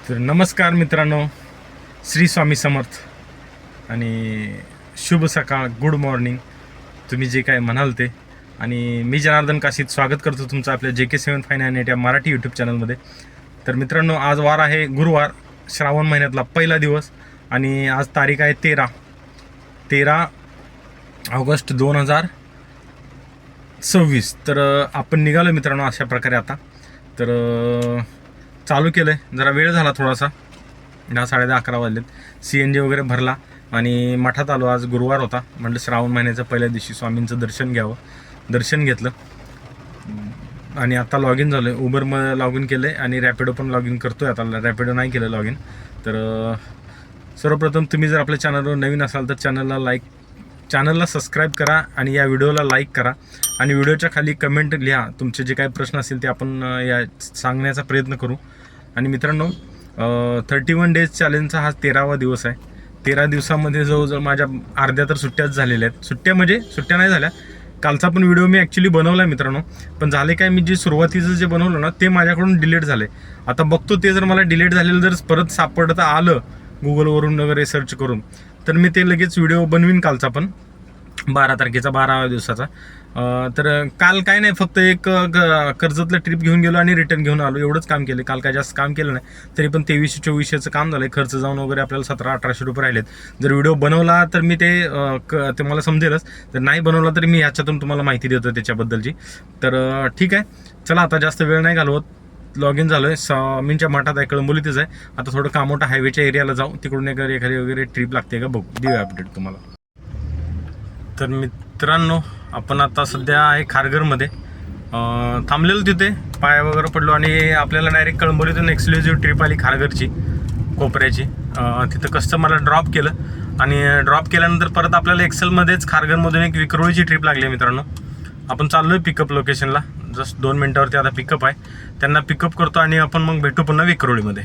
तर नमस्कार मित्रांनो, श्री स्वामी समर्थ आणि शुभ सकाळ, गुड मॉर्निंग, तुम्ही जे काय म्हणाल ते. आणि मी जनार्दन काशीत स्वागत करतो तुमचं आपल्या JK7598 या मराठी यूट्यूब चॅनलमध्ये. तर मित्रांनो, आज वार आहे गुरुवार, श्रावण महिन्यातला पहिला दिवस आणि आज तारीख आहे 13 ऑगस्ट 2026. तर आपण निघालो मित्रांनो अशा प्रकारे. आता तर चालू केलं आहे, जरा वेळ झाला थोडासा, 10-10:30 वाजलेत. CNG वगैरे भरला आणि मठात आलो. आज गुरुवार होता, म्हटलं श्रावण महिन्याच्या पहिल्या दिवशी स्वामींचं दर्शन घ्यावं. दर्शन घेतलं आणि आता लॉग इन झालं आहे. उबरमध्ये लॉग इन केलं आहे आणि रॅपिडो पण लॉग इन करतो आहे. आता रॅपिडो नाही केलं लॉग इन. तर सर्वप्रथम तुम्ही जर आपल्या चॅनलवर नवीन असाल तर चॅनलला सबस्क्राईब करा आणि या व्हिडिओला लाईक करा आणि व्हिडिओच्या खाली कमेंट लिहा. तुमचे जे काही प्रश्न असतील ते आपण या सांगण्याचा प्रयत्न करू. आणि मित्रांनो, 31 डेज चॅलेंजचा हा 13वा दिवस आहे. 13 दिवसामध्ये जवळजवळ माझ्या अर्ध्या तर सुट्ट्याच झालेल्या आहेत. सुट्ट्या नाही झाल्या. कालचा पण व्हिडिओ मी ॲक्च्युली बनवला आहे मित्रांनो, पण झाले काय, मी जे सुरुवातीचं जे बनवलं ना ते माझ्याकडून डिलीट झाले. आता बघतो ते जर मला डिलीट झालेलं जर परत सापडता आलं गुगलवरून वगैरे सर्च करून, तर मी ते लगेच व्हिडिओ बनवीन. कालचा पण 12 तारखेचा 12व्या दिवसाचा. तर काल काय नाही, फक्त एक कर्जतला ट्रिप घेऊन गेलो आणि रिटर्न घेऊन आलो, एवढंच काम केलं. काल काय जास्त काम केलं नाही, तरी पण 2300-2400चं काम झालं. खर्च जाऊन वगैरे आपल्याला 1700-1800 रुपये राहिलेत. जर व्हिडिओ बनवला तर मी ते मला समजेलच, जर नाही बनवला तरी मी ह्याच्यातून तुम्हाला माहिती देतो त्याच्याबद्दलची. तर ठीक आहे, चला आता जास्त वेळ नाही घालवत. लॉग इन झालो आहे. स्वामींच्या मठात आहे, कळंबोलीतच आहे. आता थोडं कामोठा हायवेच्या एरियाला जाऊ, तिकडून एखादी वगैरे ट्रिप लागते का बघू, देऊ अपडेट तुम्हाला. तर मित्रांनो, आपण आता सध्या आहे खारघरमध्ये. थांबलेलो तिथे, पाय वगैरे पडलो आणि आपल्याला डायरेक्ट कळंबोलीतून एक्सक्लुझिव्ह ट्रिप आली खारघरची, कोपऱ्याची. तिथं कस्टमरला ड्रॉप केलं आणि ड्रॉप केल्यानंतर परत आपल्याला एक्सेलमध्येच खारघरमधून एक विक्रोळीची ट्रिप लागली मित्रांनो. आपण चाललो आहे पिकअप लोकेशनला. जस्ट 2 मिनटावरती आता पिकअप आहे. त्यांना पिकअप करतो आणि आपण मग भेटू पुन्हा विक्रोळीमध्ये.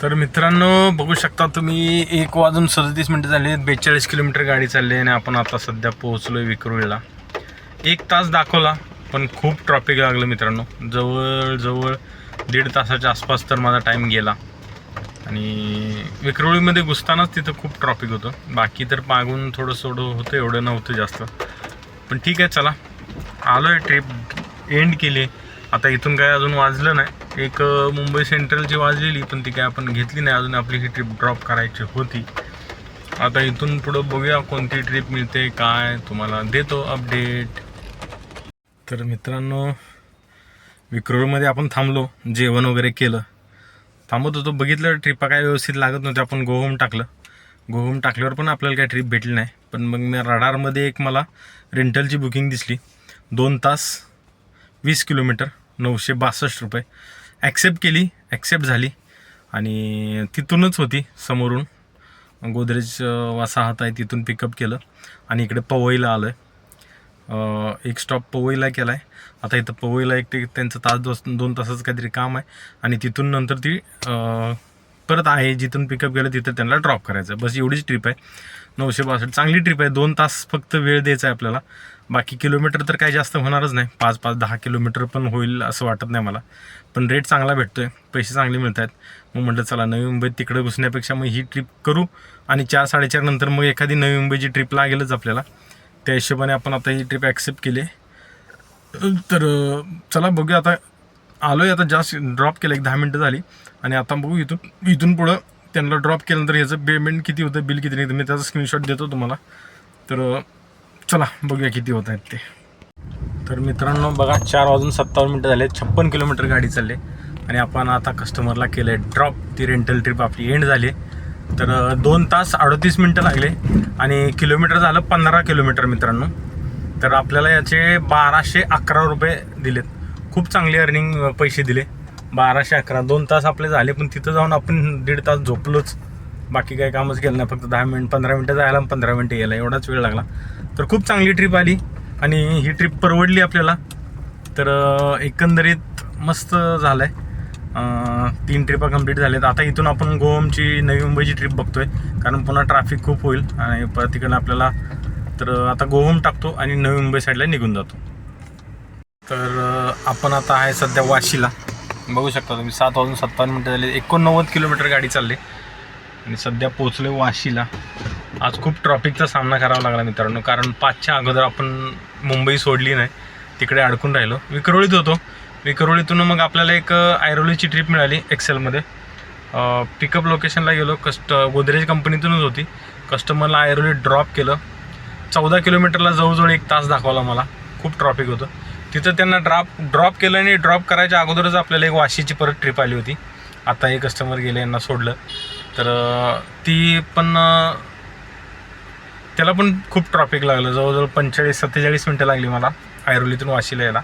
तर मित्रांनो, बघू शकता तुम्ही, 1:37 झाले. 42 किलोमीटर गाडी चालली आहे आणि आपण आता सध्या पोहोचलो आहे विक्रोळीला. 1 तास दाखवला, पण खूप ट्रॉफिक लागलं मित्रांनो. जवळजवळ 1.5 तासाच्या आसपास तर माझा टाईम गेला. आणि विक्रोळीमध्ये घुसतानाच तिथं खूप ट्रॉफिक होतं. बाकी तर मागून थोडं होतं, एवढं नव्हतं जास्त. पण ठीक आहे, चला आलो आहे. ट्रिप एंड केली. आता इथून काय अजून वाजलं नाही. एक मुंबई सेंट्रलची वाजलेली, पण ती काय आपण घेतली नाही अजून. आपली ही ट्रिप ड्रॉप करायची होती. आता इथून पुढं बघूया कोणती ट्रिप मिळते, काय तुम्हाला देतो अपडेट. तर मित्रांनो, विक्रोळीमध्ये आपण थांबलो, जेवण वगैरे केलं. थांबत होतो, बघितलं ट्रिपा काय व्यवस्थित लागत नव्हते. आपण गोहोम टाकलं. गोहोम टाकल्यावर पण आपल्याला काय ट्रिप भेटली नाही. पण मग मी रडारमध्ये एक मला रेंटलची बुकिंग दिसली. 2 तास 20 किलोमीटर 962 रुपये. ॲक्सेप्ट केली, ॲक्सेप्ट झाली आणि तिथूनच होती समोरून. गोदरेज वसाहत आहे, तिथून पिकअप केलं आणि इकडे पवईला आलो आहे. एक स्टॉप पवईला केला आहे. आता इथं पवईला एक ते त्यांचं 2 तासाचं काहीतरी काम आहे आणि तिथून नंतर ती परत आहे जिथून पिकअप केलं तिथं त्यांना ड्रॉप करायचं. बस एवढीच ट्रिप आहे. 962 चांगली ट्रिप आहे. 2 तास फक्त वेळ द्यायचा आहे आपल्याला. बाकी किलोमीटर तर काही जास्त होणारच नाही. 5-10 किलोमीटर पण होईल असं वाटत नाही मला. पण रेट चांगला भेटतो आहे, पैसे चांगले मिळत आहेत. मग म्हटलं चला नवी मुंबईत तिकडं घुसण्यापेक्षा मग ही ट्रिप करू आणि 4-4:30 नंतर मग एखादी नवी मुंबईची ट्रिप लागेलच आपल्याला. त्या हिशोबाने आपण आता ही ट्रिप ॲक्सेप्ट केली. तर चला बघूया. आता आलो आहे, आता जास्त ड्रॉप केलं, 10 मिनटं झाली आणि आता बघू इथून पुढं त्यांना ड्रॉप केल्यानंतर ह्याचं पेमेंट किती होतं, बिल किती नाही, मी त्याचा स्क्रीनशॉट देतो तुम्हाला. तर चला बघूया किती होत आहेत ते. तर मित्रांनो बघा, 4:57 झाले. 56 किलोमीटर गाडी चालली आणि आपण आता कस्टमरला केलं आहे ड्रॉप. ती रेंटल ट्रिप आपली एंड झाली. तर 2 तास 38 मिनटं लागले आणि किलोमीटर झालं 15 किलोमीटर मित्रांनो. तर आपल्याला याचे 1211 रुपये दिलेत. खूप चांगले अर्निंग पैसे दिले. 1211, 2 तास आपले झाले. पण तिथं जाऊन आपण 1.5 तास झोपलोच, बाकी काही कामच केलं नाही. फक्त 15 मिनटं जायला 15 मिनटं यायला, एवढाच वेळ लागला. तर खूप चांगली ट्रिप आली आणि ही ट्रिप परवडली आपल्याला. तर एकंदरीत मस्त झालं आहे. 3 ट्रिपा कंप्लीट झाल्यात. आता इथून आपण गोहोमची नवी मुंबईची ट्रिप बघतो आहे, कारण पुन्हा ट्रॅफिक खूप होईल आणि परत तिकडनं आपल्याला. तर आता गोहोम टाकतो आणि नवी मुंबई साईडला निघून जातो. तर आपण आता आहे सध्या वाशीला. बघू शकता तुम्ही 7:57 झाले. 89 किलोमीटर गाडी चालली आणि सध्या पोचले वाशीला. आज खूप ट्रॉफिकचा सामना करावा लागला मित्रांनो, कारण 5च्या अगोदर आपण मुंबई सोडली नाही, तिकडे अडकून राहिलो. विक्रोळीत होतो. विक्रोळीतून मग आपल्याला एक ऐरोलीची ट्रिप मिळाली एक्सेलमध्ये. पिकअप लोकेशनला गेलो. गोदरेज कंपनीतूनच होती. कस्टमरला ऐरोली ड्रॉप केलं. 14 किलोमीटरला जवळजवळ 1 तास दाखवला मला. खूप ट्रॉफिक होतं तिथं. त्यांना ड्रॉप केलं आणि ड्रॉप करायच्या अगोदरच आपल्याला एक वाशीची परत ट्रिप आली होती. आता हे कस्टमर गेले, यांना सोडलं. तर ती पण त्याला पण खूप ट्रॉफिक लागलं. जवळजवळ 45-47 मिनटं लागली मला ऐरोलीतून वाशीला यायला.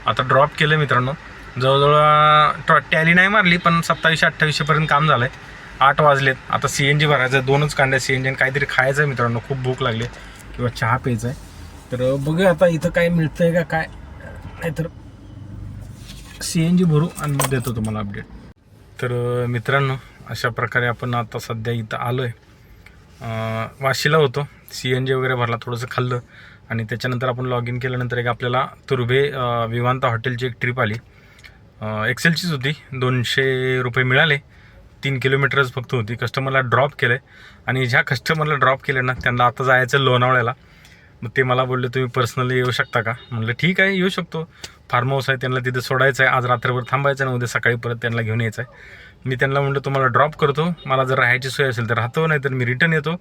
आता ड्रॉप केलं मित्रांनो. जवळजवळ टॅली नाही मारली, पण 2700-2800पर्यंत काम झालं आहे. 8 वाजलेत. आता CNG भरायचं आहे. 2च कांड्या CNG आणि काहीतरी खायचं आहे मित्रांनो. खूप भूक लागली किंवा चहा प्यायचा आहे. तर बघूया आता इथं काय मिळतं आहे का काय. नाहीतर CNG भरू आणि मग देतो तुम्हाला अपडेट. तर मित्रांनो अशा प्रकारे आपण आता सध्या इथं आलो आहे. वाशीला होतो. CNG वगैरे भरला, थोडंसं खाल्लं आणि त्याच्यानंतर आपण लॉग इन केल्यानंतर एक आपल्याला तुर्भे विवांता हॉटेलची एक ट्रिप आली. एक्सेलचीच होती. 200 रुपये मिळाले. 3 किलोमीटरच फक्त होती. कस्टमरला ड्रॉप केलं आहे आणि ज्या कस्टमरला ड्रॉप केलं ना त्यांना आता जायचं लोणावळ्याला. मग ते मला बोलले तुम्ही पर्सनली येऊ शकता का. म्हणलं ठीक आहे, येऊ शकतो. फार्म हाऊस आहे, त्यांना तिथे सोडायचं आहे. आज रात्रभर थांबायचं आहे, उद्या सकाळी परत त्यांना घेऊन यायचं आहे. मी त्यांना म्हणलं तुम्हाला ड्रॉप करतो, मला जर राहायची सोय असेल तर राहतो, नाही तर मी रिटर्न येतो,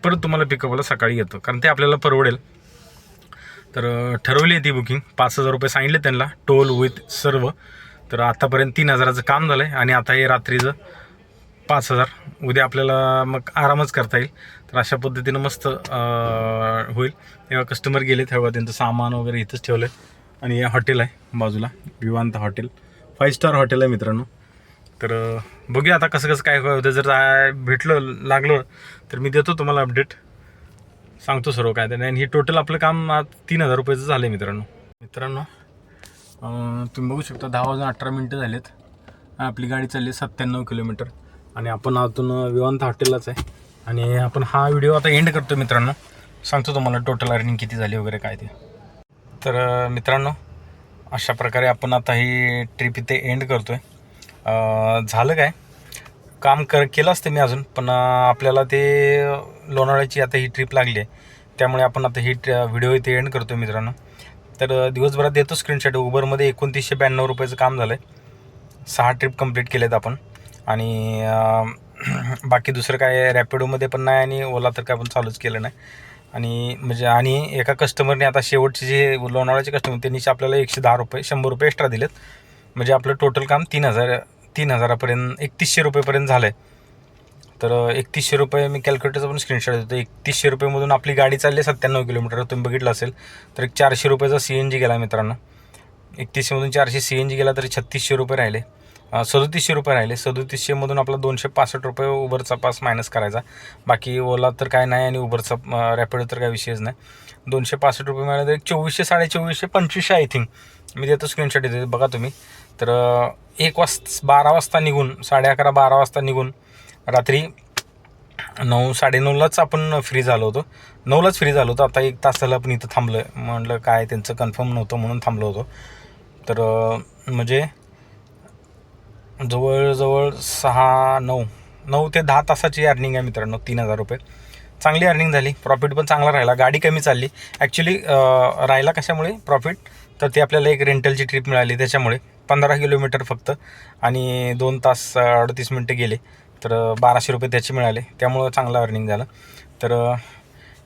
परत तुम्हाला पिकअपला सकाळी येतो, कारण ते आपल्याला परवडेल. तर ठरवली आहे ती बुकिंग. 5,000 रुपये सांगितले त्यांना, टोल विथ सर्व. तर आतापर्यंत 3,000चं काम झालं आहे आणि आता हे रात्रीचं 5,000. उद्या आपल्याला मग आरामच करता येईल. तर अशा पद्धतीनं मस्त होईल. तेव्हा कस्टमर गेले तेव्हा त्यांचं सामान वगैरे इथंच ठेवलं आहे. आणि हे हॉटेल आहे बाजूला, विवांता हॉटेल. 5 स्टार हॉटेल आहे मित्रांनो. तर बघूया आता कसं काय होतं. जर भेटलं लागलं तर मी देतो तुम्हाला अपडेट, सांगतो सर्व काय ते. आणि हे टोटल आपलं काम 3,000 रुपयाचं झालं आहे मित्रांनो. तुम्ही बघू शकता 10:18 झालेत. आपली गाडी चालली 97 किलोमीटर आणि आपण आतून विवांता हॉटेललाच आहे. आणि आपण हा व्हिडिओ आता एंड करतो मित्रांनो. सांगतो तुम्हाला टोटल अर्निंग किती झाली वगैरे काय ते. तर मित्रांनो अशा प्रकारे आपण आता ही ट्रिप इथे एंड करतो आहे. झालं काय काम केलं असतं मी अजून, पण आपल्याला ते लोणावळ्याची आता ही ट्रिप लागली आहे, त्यामुळे आपण आता ही व्हिडिओ इथे एंड करतो मित्रांनो. तर दिवसभरात देतो स्क्रीनशॉट. उबरमध्ये 2992 रुपयाचं काम झालं आहे. 6 ट्रिप कंप्लीट केलेत आपण. आणि बाकी दुसरं काय रॅपिडोमध्ये पण नाही आणि ओला तर काय आपण चालूच केलं नाही. आणि म्हणजे आणि एका कस्टमरने आता शेवटचे जे लोणावळ्याचे कस्टमर त्यांनी आपल्याला 110 रुपये 100 रुपये एक्स्ट्रा दिलेत. म्हणजे आपलं टोटल काम 3,000पर्यंत 3,100 रुपयेपर्यंत झालं आहे. तर 3,100 रुपये मी कॅल्क्युलेटरचा पण स्क्रीनशॉट देतो. 3,100 रुपयेमधून आपली गाडी चालली 97 किलोमीटर. तुम्ही बघितलं असेल तर एक 400 रुपयाचा CNG गेला मित्रांनो. 3100मधून 400 CNG गेला तरी 3600 रुपये राहिले. 3700 रुपये राहिले. 3700मधून आपला 265 रुपये उबरचा पास मायनस करायचा. बाकी ओला तर काय नाही आणि उबरचा रॅपिडो तर काय विषयच नाही. 265 रुपये मिळाले तर 2400 2400 2500 आय थिंक. मी देतो स्क्रीनशॉट देतो बघा तुम्ही. तर 12 वाजता निघून 11:30-12 वाजता निघून रात्री 9 साडेनऊलाच आपण फ्री झालो होतो. 9लाच फ्री झालो होतो. आता 1 तास झालं आपण इथं थांबलो आहे. म्हटलं काय त्यांचं कन्फर्म नव्हतं म्हणून थांबलो होतो. तर म्हणजे जवळजवळ 9 ते 10 तासाची अर्निंग आहे मित्रांनो. 3,000 रुपये चांगली अर्निंग झाली. प्रॉफिट पण चांगला राहिला. गाडी कमी चालली ॲक्च्युली. राहिला कशामुळे प्रॉफिट, तर ते आपल्याला एक रेंटलची ट्रिप मिळाली त्याच्यामुळे. 15 किलोमीटर फक्त आणि 2 तास 38 मिनटं गेले. तर 1200 रुपये त्याचे मिळाले, त्यामुळं चांगलं अर्निंग झालं. तर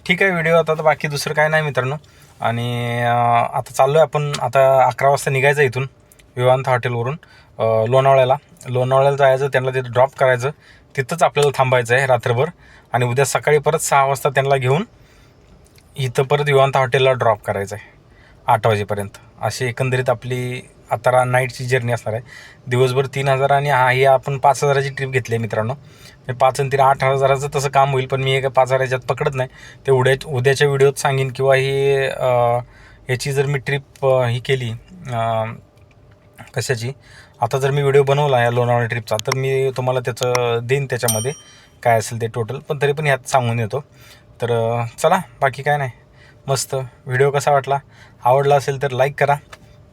ठीक आहे. व्हिडिओ आता तर बाकी दुसरं काय नाही मित्रांनो. आणि आता चाललो आहे आपण. आता 11 वाजता निघायचं इथून विवांता हॉटेलवरून लोणावळ्याला जायचं. त्यांना तिथं ड्रॉप करायचं. तिथंच आपल्याला थांबायचं आहे रात्रभर. आणि उद्या सकाळी परत 6 वाजता त्यांना घेऊन इथं परत विवांता हॉटेलला ड्रॉप करायचं आहे 8 वाजेपर्यंत. अशी एकंदरीत आपली आता नाईटची जर्नी असणार आहे. दिवसभर 3,000 आणि ही आपण 5,000ची ट्रिप घेतली आहे मित्रांनो. 5 आणि 3 8,000चं तसं काम होईल, पण मी एका 5,000 याच्यात पकडत नाही. ते उद्याच्या व्हिडिओत सांगेन. किंवा ह्याची जर मी ट्रिप ही केली कशाची, आता जर मी व्हिडिओ बनवला या लोणावळा ट्रिपचा, तर मी तुम्हाला त्याचं देईन त्याच्यामध्ये काय असेल ते टोटल. पण तरी पण ह्यात सांगून येतो. तर चला बाकी काय नाही. मस्त व्हिडिओ कसा वाटला, आवडला असेल तर लाईक करा.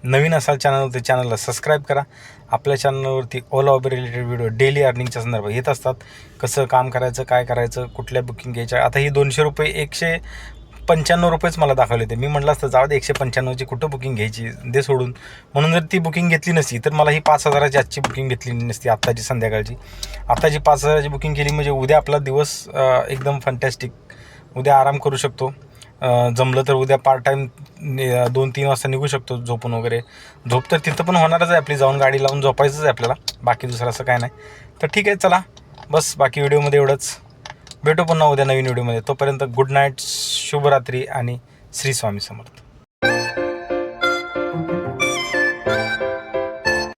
नवीन असाल चॅनलवरती चॅनलला सबस्क्राईब करा. आपल्या चॅनलवरती all of related video daily अर्निंगच्या संदर्भात येत असतात. कसं काम करायचं, काय करायचं, कुठल्या बुकिंग घ्यायच्या. आता ही 200 रुपये 195 रुपयेच मला दाखवले होते. मी म्हटलं असतं जाऊ दे 195ची कुठं बुकिंग घ्यायची, दे सोडून. म्हणून जर ती बुकिंग घेतली नसती तर मला ही 5000ची आजची बुकिंग घेतली नसती, आत्ताची संध्याकाळची. आत्ताची 5000ची बुकिंग केली म्हणजे उद्या आपला दिवस एकदम फंटॅस्टिक. उद्या आराम करू शकतो. जमलं तर उद्या पार्ट टाईम 2-3 वाजता निघू शकतो झोपून वगैरे. झोप तर तिथं पण होणारच आहे आपली, जाऊन गाडी लावून झोपायचंच आहे आपल्याला, बाकी दुसरं असं काय नाही. तर ठीक आहे, चला बस बाकी व्हिडिओमध्ये एवढंच. भेटू पुन्हा उद्या नवीन व्हिडिओमध्ये. तोपर्यंत गुड नाईट, शुभरात्री आणि श्री स्वामी समर्थ.